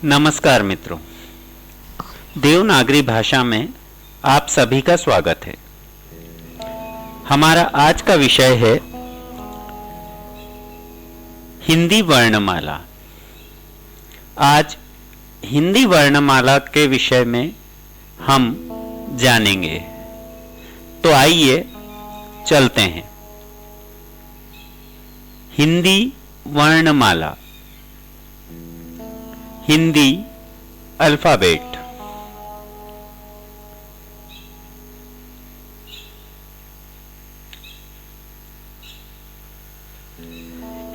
नमस्कार मित्रों, देवनागरी भाषा में आप सभी का स्वागत है। हमारा आज का विषय है हिंदी वर्णमाला। आज हिंदी वर्णमाला के विषय में हम जानेंगे, तो आइए चलते हैं। हिंदी वर्णमाला, हिंदी अल्फाबेट।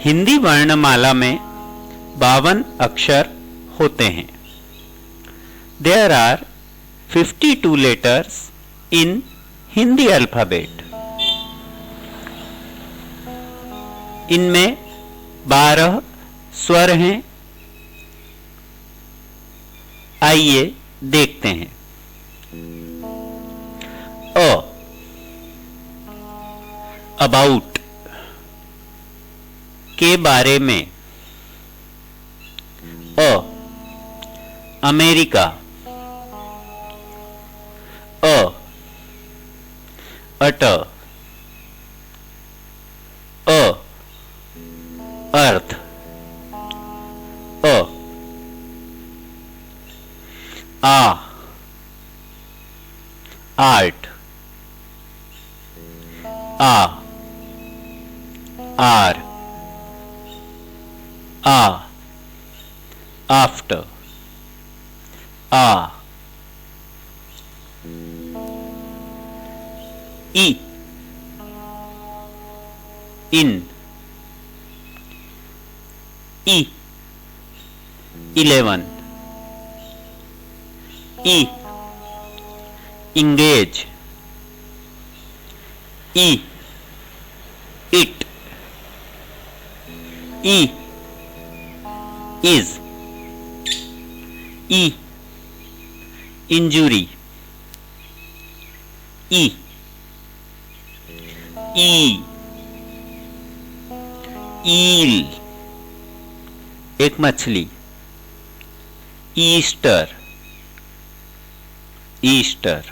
हिंदी वर्णमाला में 52 अक्षर होते हैं। There are 52 letters in Hindi alphabet. इनमें 12 स्वर हैं। आइए देखते हैं। अ, अबाउट, के बारे में। अ, अमेरिका। अ, अट। अ, अर्थ। अ, art. R. After. E, in. E, 11। E, engage। E, it। E, is। E, injury। E, eel, एक मछली। Easter. Easter.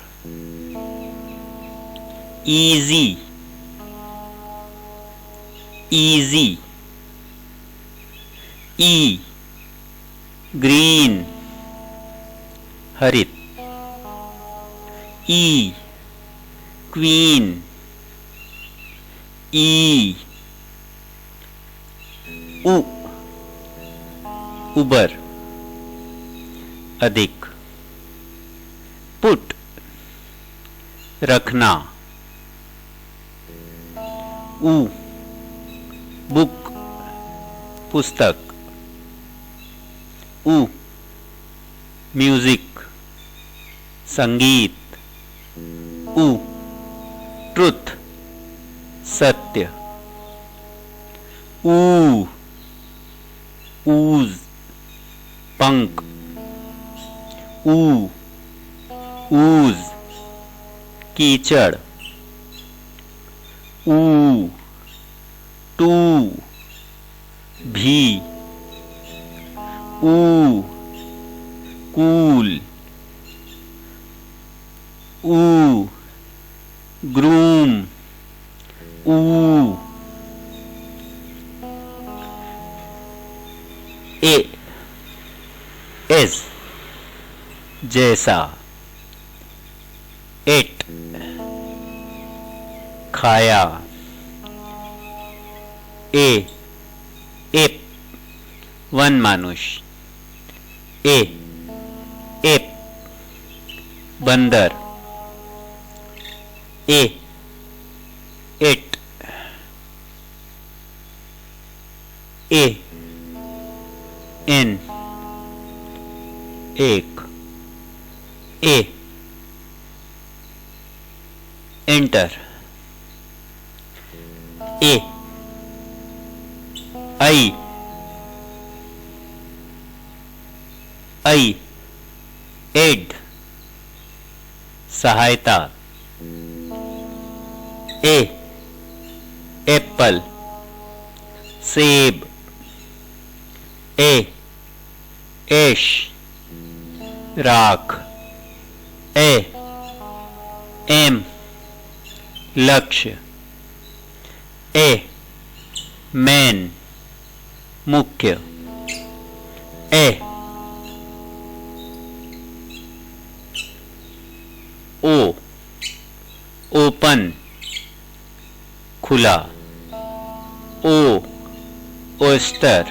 Easy, easy. E, green, हरित। E, queen. ई, उ, उबर, अधिक। पुट, रखना। ऊ, बुक, पुस्तक। उ, म्यूजिक, संगीत। उ, ट्रुथ, सत्य। ऊ, ऊज, पंख। ऊ, ऊज, कीचड़। ऊ, टू, भी। ऊ, कूल। ऊ, ग्रूम। ऊ, ए, एस, जैसा। एट, खाया। ए, एप, वन मानुष। ए, एप, बंदर। ए, एट। ए, एन, एक। ए, एंटर। ए, आई, आई, एड, सहायता। ए, एप्पल, सेब। ए, एश राख, एम लक्ष्य, मेन मुख्य, ओ ओपन खुला, ओस्टर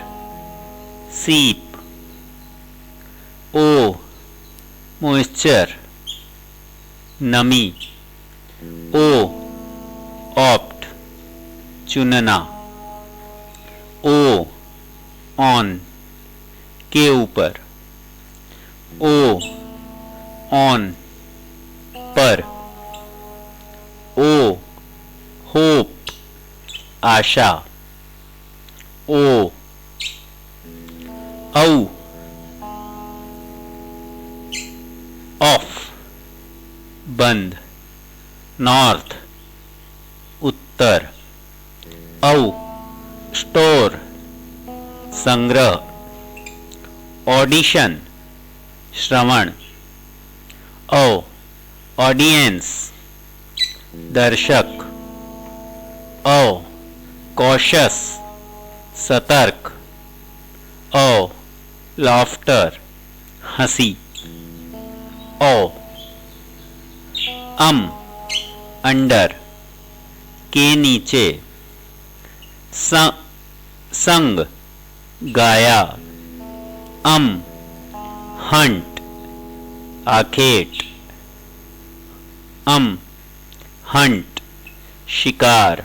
सीप, मॉइस्चर नमी, ऑप्ट चुनना, ऑन के ऊपर, ऑन पर, होप आशा, ऑफ बंद, नॉर्थ उत्तर, स्टोर संग्रह, ऑडिशन श्रवण, ऑडियंस दर्शक, कॉशस सतर्क, लाफ्टर हंसी, अंडर के नीचे, संग गाया, हंट आखेट, हंट शिकार,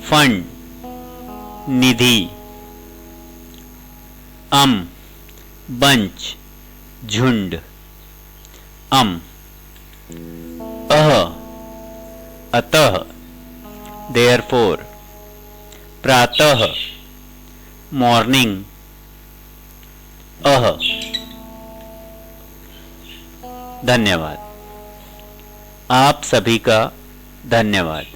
फंड निधि, बंच झुंड, अतः देयरफॉर, प्रातः मॉर्निंग, धन्यवाद। आप सभी का धन्यवाद।